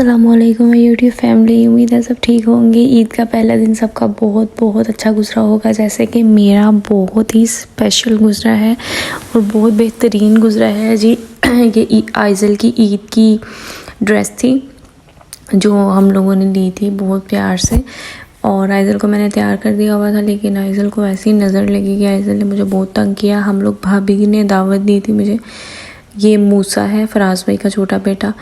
अस्सलामुअलैकुम YouTube family. उम्मीद है सब ठीक होंगे। ईद का पहला दिन सबका बहुत बहुत अच्छा गुजरा होगा, जैसे कि मेरा बहुत ही स्पेशल गुजरा है और बहुत बेहतरीन गुजरा है जी। ये आइज़ल की ईद की ड्रेस थी जो हम लोगों ने ली थी बहुत प्यार से, और आइज़ल को मैंने तैयार कर दिया हुआ था, लेकिन आइज़ल को ऐसी नज़र लगी कि आइज़ल ने मुझे बहुत तंग किया। हम लोग भाभी ने दावत दी थी मुझे। ये मूसा है फराज भाई का छोटा बेटा,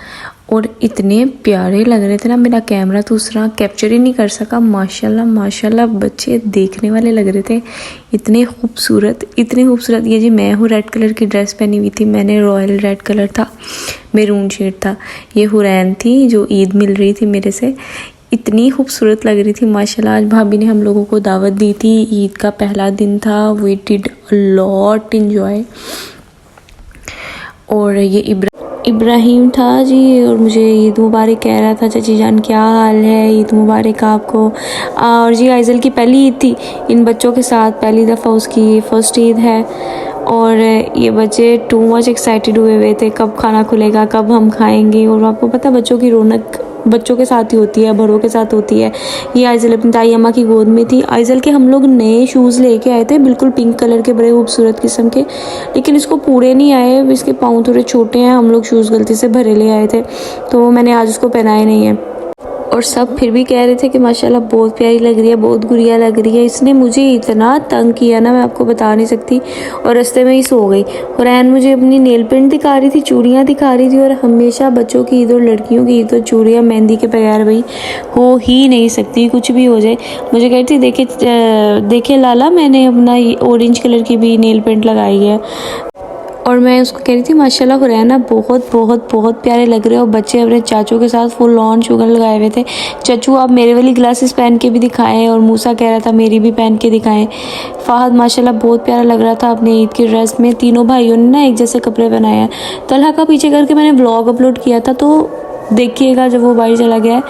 और इतने प्यारे लग रहे थे ना, मेरा कैमरा तो दूसरा कैप्चर ही नहीं कर सका। माशाल्लाह माशाल्लाह बच्चे देखने वाले लग रहे थे, इतने खूबसूरत इतने खूबसूरत। ये जी मैं हूँ रेड कलर की ड्रेस पहनी हुई थी, मैंने रॉयल रेड कलर था, मेरून शेड था। ये हुरैन थी जो ईद मिल रही थी मेरे से, इतनी खूबसूरत लग रही थी माशाल्लाह। आज भाभी ने हम लोगों को दावत दी थी, ईद का पहला दिन था। We did a lot enjoy. और ये इब्राहिम था जी, और मुझे ईद मुबारक कह रहा था। चाची जान क्या हाल है, ईद मुबारक आपको। और जी आइज़ल की पहली ईद थी इन बच्चों के साथ, पहली दफ़ा उसकी फ़र्स्ट ईद है। और ये बच्चे टू मच एक्साइटेड हुए थे, कब खाना खुलेगा, कब हम खाएंगे। और आपको पता है बच्चों की रौनक बच्चों के साथ ही होती है, बड़ों के साथ होती है। ये आइज़ल अपनी ताई अम्मा की गोद में थी। आइज़ल के हम लोग नए शूज़ लेके आए थे, बिल्कुल पिंक कलर के, बड़े खूबसूरत किस्म के, लेकिन इसको पूरे नहीं आए, इसके पाँव थोड़े छोटे हैं। हम लोग शूज़ गलती से भरे ले आए थे, तो मैंने आज उसको पहनाए नहीं है। और सब फिर भी कह रहे थे कि माशाल्लाह बहुत प्यारी लग रही है, बहुत गुड़िया लग रही है। इसने मुझे इतना तंग किया ना, मैं आपको बता नहीं सकती। और रास्ते में ही सो गई। हुरैन मुझे अपनी नेल पेंट दिखा रही थी, चूड़ियाँ दिखा रही थी। और हमेशा बच्चों की ईद और लड़कियों की ईद तो चूड़ियाँ मेहंदी के बगैर भाई हो ही नहीं सकती, कुछ भी हो जाए। मुझे कहती देखे लाला, मैंने अपना ऑरेंज कलर की भी नेल पेंट लगाई है। और मैं उसको कह रही थी माशाल्लाह हुरैना बहुत बहुत बहुत प्यारे लग रहे हो। बच्चे अपने चाचू के साथ फुल ऑन शुगर लगाए हुए थे। चाचू आप मेरे वाली ग्लासेस पहन के भी दिखाएं, और मूसा कह रहा था मेरी भी पहन के दिखाएं। फ़हद माशाल्लाह बहुत प्यारा लग रहा था अपने ईद की ड्रेस में। तीनों भाइयों ने ना एक जैसे कपड़े बनाए हैं। तलहा का पीछे करके मैंने व्लॉग अपलोड किया था, तो देखिएगा जब वो बाहर चला गया है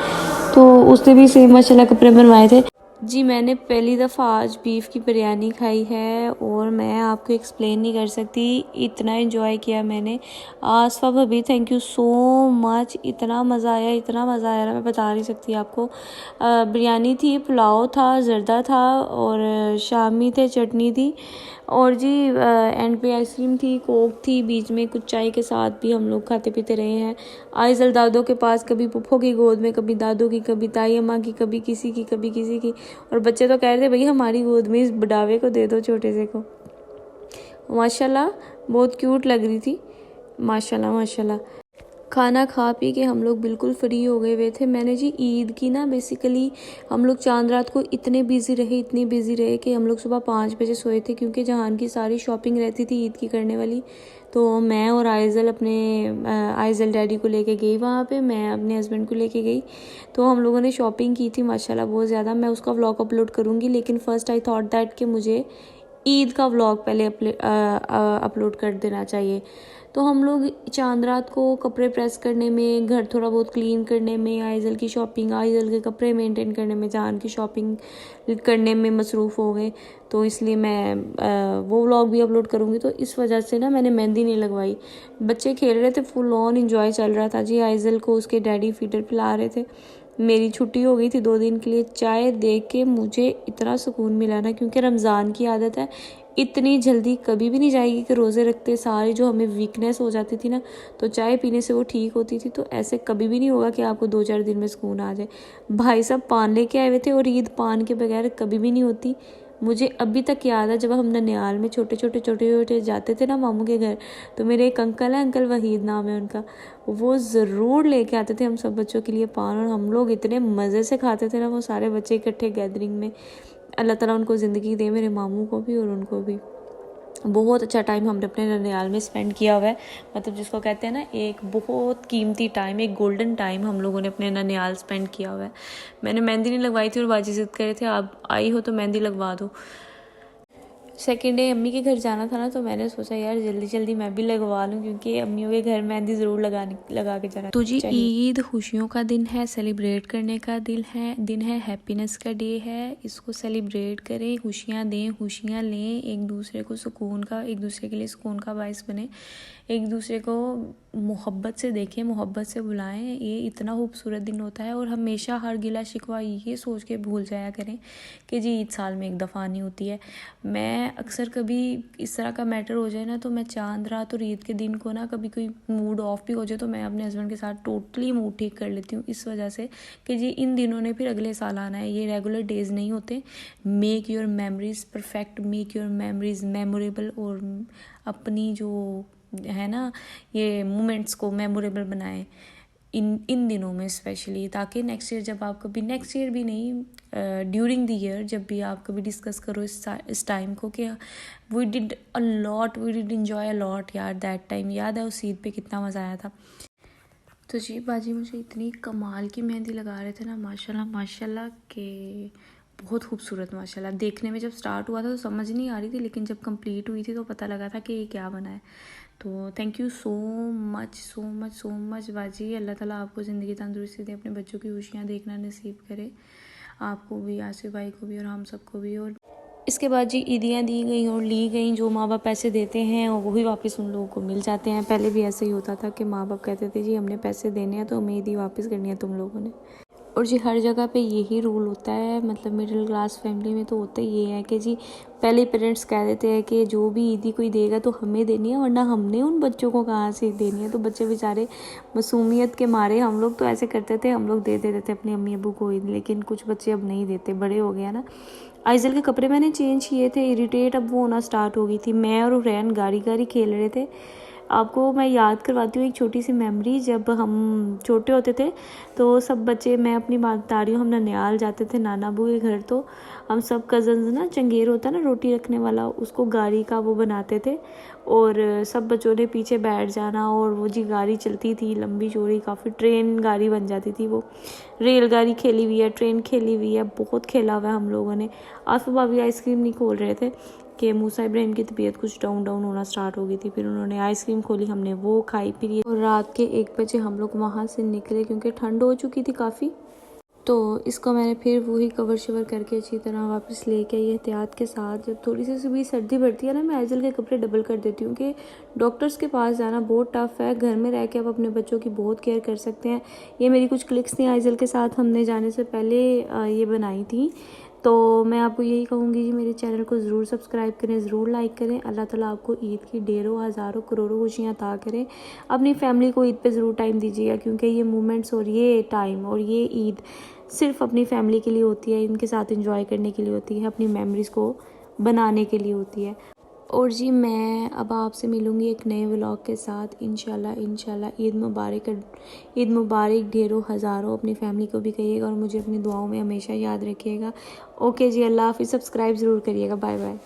तो उसने भी सेम माशाल्लाह कपड़े बनवाए थे जी। मैंने पहली दफ़ा आज बीफ की बिरयानी खाई है, और मैं आपको एक्सप्लेन नहीं कर सकती, इतना एंजॉय किया मैंने। आसफ़ा भाभी थैंक यू सो मच, इतना मज़ा आया, इतना मज़ा आया ना, मैं बता नहीं सकती आपको। बिरयानी थी, पुलाव था, ज़र्दा था, और शामी थे, चटनी थी, और जी एंड पे आइसक्रीम थी, कोक थी, बीच में कुछ चाय के साथ भी हम लोग खाते पीते रहे हैं। आइज़ल दादों के पास, कभी पुप्पो की गोद में, कभी दादू की, कभी ताई अम्मा की, कभी किसी की, कभी किसी की। और बच्चे तो कह रहे थे भाई हमारी गोद में इस बुढ़ावे को दे दो, छोटे से को। माशाल्लाह बहुत क्यूट लग रही थी, माशाल्लाह माशाल्लाह। खाना खा पी के हम लोग बिल्कुल फ्री हो गए हुए थे। मैंने जी ईद की ना बेसिकली हम लोग चांद रात को इतने बिज़ी रहे कि हम लोग सुबह 5 बजे सोए थे, क्योंकि जहान की सारी शॉपिंग रहती थी ईद की करने वाली। तो मैं और आइज़ल अपने आइज़ल डैडी को लेके गई वहाँ पे, मैं अपने हस्बैंड को लेके गई। तो हम लोगों ने शॉपिंग की थी माशाल्लाह बहुत ज़्यादा। मैं उसका व्लॉग अपलोड करूँगी, लेकिन फ़र्स्ट आई थॉट दैट कि मुझे ईद का व्लॉग पहले अपलोड कर देना चाहिए। तो हम लोग चांद रात को कपड़े प्रेस करने में, घर थोड़ा बहुत क्लीन करने में, आइज़ल की शॉपिंग, आइज़ल के कपड़े मेंटेन करने में, जान की शॉपिंग करने में मसरूफ़ हो गए। तो इसलिए मैं वो व्लॉग भी अपलोड करूँगी। तो इस वजह से ना मैंने मेहंदी नहीं लगवाई। बच्चे खेल रहे थे, फुल ऑन इंजॉय चल रहा था जी। आइज़ल को उसके डैडी फीडर पिला रहे थे। मेरी छुट्टी हो गई थी 2 दिन के लिए। चाय देख के मुझे इतना सुकून मिला ना, क्योंकि रमज़ान की आदत है, इतनी जल्दी कभी भी नहीं जाएगी कि रोज़े रखते सारी जो हमें वीकनेस हो जाती थी ना, तो चाय पीने से वो ठीक होती थी। तो ऐसे कभी भी नहीं होगा कि आपको 2-4 दिन में सुकून आ जाए। भाई साहब पान लेके आए हुए थे, और ईद पान के बगैर कभी भी नहीं होती। मुझे अभी तक याद है जब हम ननिहाल में छोटे छोटे जाते थे ना मामू के घर, तो मेरे एक अंकल हैं, अंकल वहीद नाम है उनका, वो ज़रूर लेके आते थे हम सब बच्चों के लिए पान, और हम लोग इतने मज़े से खाते थे ना, वो सारे बच्चे इकट्ठे गैदरिंग में। अल्लाह ताला उनको ज़िंदगी दे, मेरे मामू को भी और उनको भी। बहुत अच्छा टाइम हमने अपने ननिहाल में स्पेंड किया हुआ है, मतलब जिसको कहते हैं ना एक बहुत कीमती टाइम, एक गोल्डन टाइम हम लोगों ने अपने ननिहाल स्पेंड किया हुआ है। मैंने मेहंदी नहीं लगवाई थी, और बाजी जिद कर रहे थे आप आई हो तो मेहंदी लगवा दो। सेकेंड डे अम्मी के घर जाना था ना, तो मैंने सोचा यार जल्दी जल्दी मैं भी लगवा लूँ, क्योंकि अम्मियों के घर मेहंदी ज़रूर लगा के जाना। तो जी ईद खुशियों का दिन है, सेलिब्रेट करने का दिन है, हैप्पीनेस का डे है। इसको सेलिब्रेट करें, खुशियाँ दें, खुशियाँ लें, एक दूसरे को सुकून का, एक दूसरे के लिए सुकून का बायस बने, एक दूसरे को मोहब्बत से देखें, मोहब्बत से बुलाएं। ये इतना खूबसूरत दिन होता है और हमेशा हर गिला शिकवा ये सोच के भूल जाया करें कि जी ईद साल में एक दफ़ा नहीं होती है। मैं अक्सर कभी इस तरह का मैटर हो जाए ना तो मैं चांद रात और ईद के दिन को ना कभी कोई मूड ऑफ भी हो जाए तो मैं अपने हस्बैंड के साथ टोटली मूड ठीक कर लेती हूँ, इस वजह से कि जी इन दिनों ने फिर अगले साल आना है, ये रेगुलर डेज़ नहीं होते। Make your memories perfect, make your memories memorable, और अपनी जो है ना ये मोमेंट्स को मेमोरेबल बनाएं इन दिनों में स्पेशली, ताकि नेक्स्ट ईयर जब आप कभी, नेक्स्ट ईयर भी नहीं, ड्यूरिंग द ईयर जब भी आप कभी डिस्कस करो इस टाइम को कि we did a lot, we did enjoy a lot यार दैट टाइम। याद है उस ईद पे कितना मज़ा आया था। तो जी बाजी मुझे इतनी कमाल की मेहंदी लगा रहे थे ना, माशाल्लाह माशाल्लाह के बहुत खूबसूरत माशाल्लाह। देखने में जब स्टार्ट हुआ था तो समझ नहीं आ रही थी, लेकिन जब कंप्लीट हुई थी तो पता लगा था कि ये क्या बना है। तो thank you so much so much so much बाजी। अल्लाह ताला आपको ज़िंदगी तंदुरुस्ती दे, अपने बच्चों की खुशियाँ देखना नसीब करे, आपको भी, आसिफ भाई को भी और हम सबको भी। और इसके बाद जी ईदियाँ दी गई और ली गई, जो माँ बाप पैसे देते हैं और वही वापस उन लोगों को मिल जाते हैं। पहले भी ऐसे ही होता था कि माँ बाप कहते थे जी हमने पैसे देने हैं तो हमें ईदी वापस करनी है तुम लोगों ने। और जी हर जगह पे यही रूल होता है, मतलब मिडिल क्लास फैमिली में तो होता ही ये है कि जी पहले पेरेंट्स कह देते हैं कि जो भी ईदी कोई देगा तो हमें देनी है, वरना हमने उन बच्चों को कहाँ से देनी है। तो बच्चे बेचारे मासूमियत के मारे, हम लोग तो ऐसे करते थे, हम लोग दे देते थे अपनी अम्मी अबू को ईद, लेकिन कुछ बच्चे अब नहीं देते, बड़े हो गए ना। आइजल के कपड़े मैंने चेंज किए थे, इरिटेट अब वो होना स्टार्ट हो गई थी। मैं और रैन गाड़ी गाड़ी खेल रहे थे। आपको मैं याद करवाती हूँ एक छोटी सी मेमोरी। जब हम छोटे होते थे तो सब बच्चे, मैं अपनी बात बता रही हूँ, हम ननिहाल जाते थे नाना अबू के घर, तो हम सब कज़न्स ना, चंगेर होता ना रोटी रखने वाला, उसको गाड़ी का वो बनाते थे और सब बच्चों ने पीछे बैठ जाना और वो जी गाड़ी चलती थी लंबी चौड़ी, काफ़ी ट्रेन गाड़ी बन जाती थी वो। रेलगाड़ी खेली हुई है, ट्रेन खेली हुई है, बहुत खेला हुआ है हम लोगों ने। आसिफ भाभी आइसक्रीम नहीं खोल रहे थे कि मूसा इब्राहिम की तबीयत कुछ डाउन डाउन होना स्टार्ट हो गई थी, फिर उन्होंने आइसक्रीम खोली, हमने वो खाई पी। और रात के 1 बजे हम लोग वहाँ से निकले क्योंकि ठंड हो चुकी थी काफ़ी। तो इसको मैंने फिर वही कवर शवर करके अच्छी तरह वापस लेके आई एहतियात के साथ। जब थोड़ी सी भी सर्दी बढ़ती है ना, मैं आइजल के कपड़े डबल कर देती हूँ कि डॉक्टर्स के पास जाना बहुत टफ़ है, घर में रह के आप अपने बच्चों की बहुत केयर कर सकते हैं। ये मेरी कुछ क्लिक्स थी आइजल के साथ हमने जाने से पहले ये बनाई थी। तो मैं आपको यही कहूँगी जी मेरे चैनल को ज़रूर सब्सक्राइब करें, ज़रूर लाइक करें। अल्लाह ताला आपको ईद की ढेरों हज़ारों करोड़ों खुशियाँ अता करें। अपनी फैमिली को ईद पे ज़रूर टाइम दीजिएगा, क्योंकि ये मोमेंट्स और ये टाइम और ये ईद सिर्फ अपनी फैमिली के लिए होती है, इनके साथ एंजॉय करने के लिए होती है, अपनी मेमोरीज़ को बनाने के लिए होती है। और जी मैं अब आपसे मिलूँगी एक नए व्लॉग के साथ इंशाल्लाह। ईद मुबारक ढेरों हज़ारों। अपनी फैमिली को भी कहिएगा और मुझे अपनी दुआओं में हमेशा याद रखिएगा। ओके जी, अल्लाह हाफ़िज़। सब्सक्राइब ज़रूर करिएगा। Bye bye.